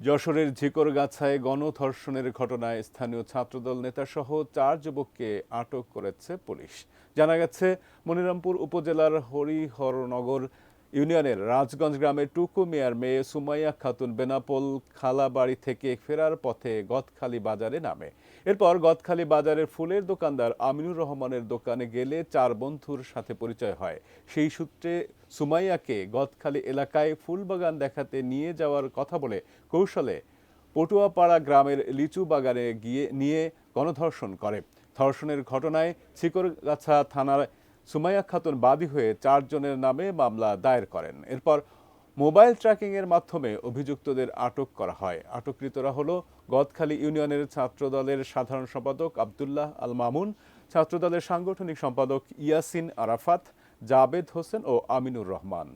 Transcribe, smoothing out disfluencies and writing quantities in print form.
যশোরের ঝিকরগাছায় গণধর্ষণের ঘটনায় স্থানীয় ছাত্রদল নেতাসহ ৪ যুবককে আটক করেছে পুলিশ। জানা গেছে, মনিরামপুর উপজেলার হরিহরনগর ইউনিয়নের রাজগঞ্জ গ্রামের টুকু মিয়ার মেয়ে সুমাইয়া খাতুন বেনাপোল খালাবাড়ি থেকে ফেরার পথে গদখালি বাজারে নামে। এরপর গদখালি বাজারের ফুলের দোকানদার আমিনুর রহমানের দোকানে গেলে ৪ বন্ধুর সাথে পরিচয় হয়। সেই সূত্রে সুমাইয়াকে গদখালি এলাকায় ফুলবাগান দেখাতে নিয়ে যাওয়ার কথা বলে কৌশলে পটুয়াপাড়া গ্রামের লিচু বাগানে নিয়ে গণধর্ষণ করে। ধর্ষণের ঘটনায় ছিকরগাছা থানার সুমাইয়া খাতুন বাদী হয়ে ৪ জনের নামে মামলা দায়ের করেন। এরপর মোবাইল ট্র্যাকিংয়ের মাধ্যমে অভিযুক্তদের আটক করা হয়। আটককৃতরা হলো গদখালি ইউনিয়নের ছাত্রদলের সাধারণ সম্পাদক আব্দুল্লাহ আল মামুন, ছাত্রদলের সাংগঠনিক সম্পাদক ইয়াসিন আরাফাত, জাবেদ হোসেন ও আমিনুর রহমান।